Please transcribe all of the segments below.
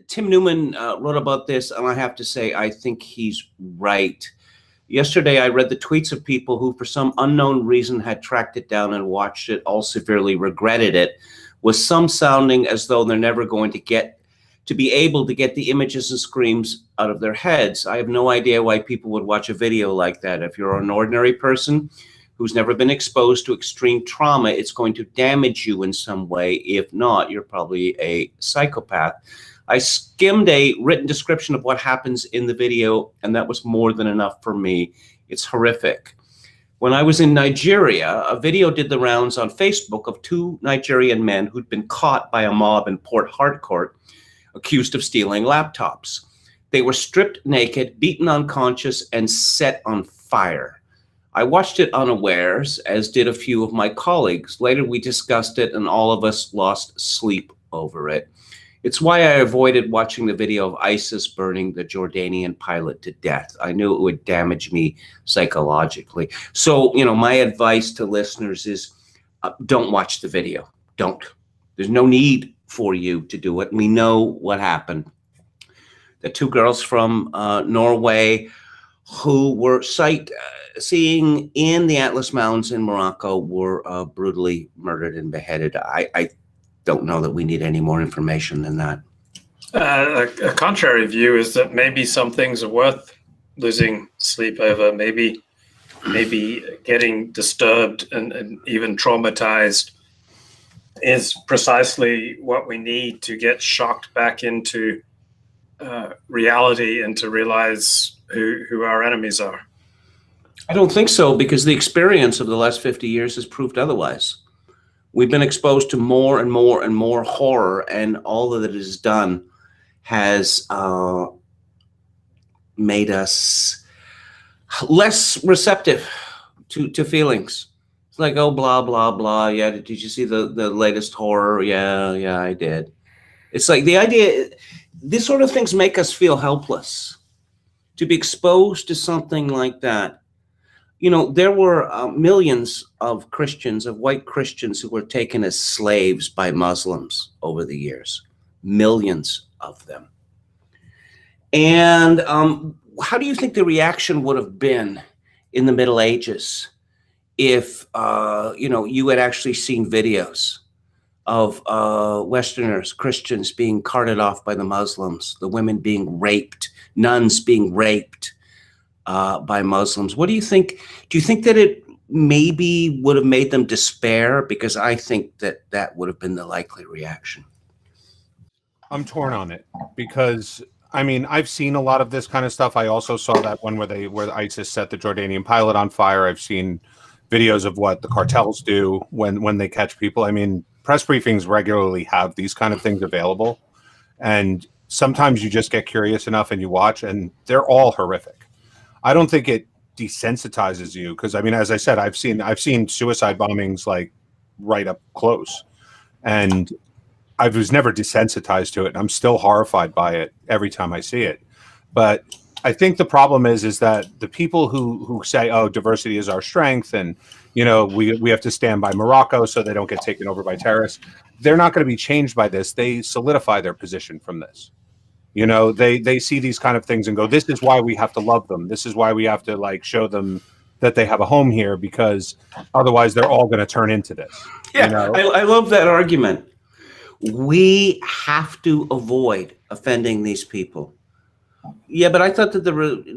Tim Newman wrote about this, and I have to say, I think he's right. Yesterday, I read the tweets of people who, for some unknown reason, had tracked it down and watched it, all severely regretted it, with some sounding as though they're never going to be able to get the images and screams out of their heads. I have no idea why people would watch a video like that. If you're an ordinary person who's never been exposed to extreme trauma, it's going to damage you in some way. If not, you're probably a psychopath. I skimmed a written description of what happens in the video, and that was more than enough for me. It's horrific. When I was in Nigeria, a video did the rounds on Facebook of two Nigerian men who'd been caught by a mob in Port Harcourt, accused of stealing laptops. They were stripped naked, beaten unconscious, and set on fire. I watched it unawares, as did a few of my colleagues. Later, we discussed it, and all of us lost sleep over it. It's why I avoided watching the video of ISIS burning the Jordanian pilot to death. I knew it would damage me psychologically. So, my advice to listeners is don't watch the video. Don't. There's no need for you to do it. We know what happened. The two girls from Norway who were sightseeing in the Atlas Mountains in Morocco were brutally murdered and beheaded. I don't know that we need any more information than that. A contrary view is that maybe some things are worth losing sleep over. Maybe getting disturbed and even traumatized is precisely what we need to get shocked back into reality and to realize who our enemies are. I don't think so, because the experience of the last 50 years has proved otherwise. We've been exposed to more and more and more horror, and all that it has done has made us less receptive to feelings. It's like, oh, blah, blah, blah. Yeah, did you see the latest horror? Yeah, I did. It's like the idea, these sort of things make us feel helpless. To be exposed to something like that. There were millions of Christians, of white Christians, who were taken as slaves by Muslims over the years. Millions of them. And how do you think the reaction would have been in the Middle Ages if, you had actually seen videos of Westerners, Christians being carted off by the Muslims, the women being raped, nuns being raped by Muslims? What do you think? Do you think that it maybe would have made them despair? Because I think that would have been the likely reaction. I'm torn on it because, I've seen a lot of this kind of stuff. I also saw that one where ISIS set the Jordanian pilot on fire. I've seen videos of what the cartels do when they catch people. Press briefings regularly have these kind of things available. And sometimes you just get curious enough and you watch, and they're all horrific. I don't think it desensitizes you because, as I said, I've seen suicide bombings like right up close, and I was never desensitized to it. And I'm still horrified by it every time I see it. But I think the problem is that the people who say, oh, diversity is our strength, and we have to stand by Morocco so they don't get taken over by terrorists, they're not going to be changed by this. They solidify their position from this. They see these kind of things and go, this is why we have to love them. This is why we have to show them that they have a home here, because otherwise they're all going to turn into this. Yeah, I love that argument. We have to avoid offending these people. Yeah, but I thought that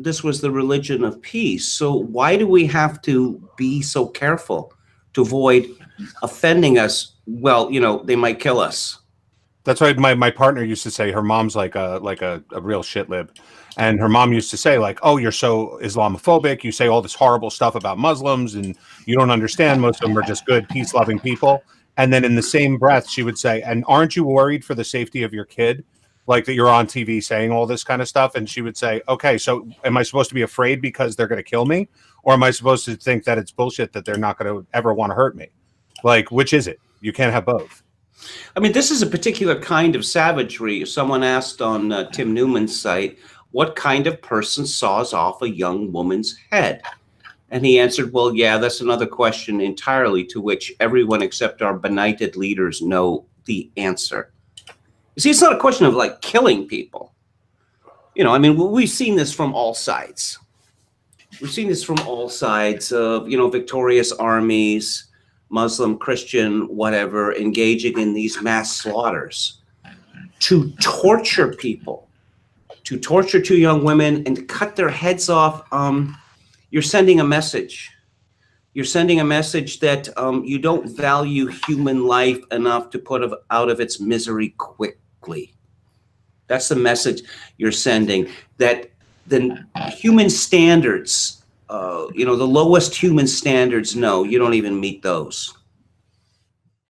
this was the religion of peace. So why do we have to be so careful to avoid offending us? Well, they might kill us. That's why my partner used to say her mom's like a real shit lib. And her mom used to say, oh, you're so Islamophobic. You say all this horrible stuff about Muslims and you don't understand. Most of them are just good, peace-loving people. And then in the same breath, she would say, and aren't you worried for the safety of your kid? That you're on TV saying all this kind of stuff. And she would say, okay, so am I supposed to be afraid because they're going to kill me? Or am I supposed to think that it's bullshit that they're not going to ever want to hurt me? Which is it? You can't have both. This is a particular kind of savagery. Someone asked on Tim Newman's site, what kind of person saws off a young woman's head? And he answered, well, yeah, that's another question entirely to which everyone except our benighted leaders know the answer. You see, it's not a question of like killing people. I mean, we've seen this from all sides. We've seen this from all sides of, victorious armies, Muslim, Christian, whatever, engaging in these mass slaughters to torture people, to torture two young women and to cut their heads off. You're sending a message. You're sending a message that you don't value human life enough to put out of its misery quickly. That's the message you're sending, that the human standards, the lowest human standards, no, you don't even meet those.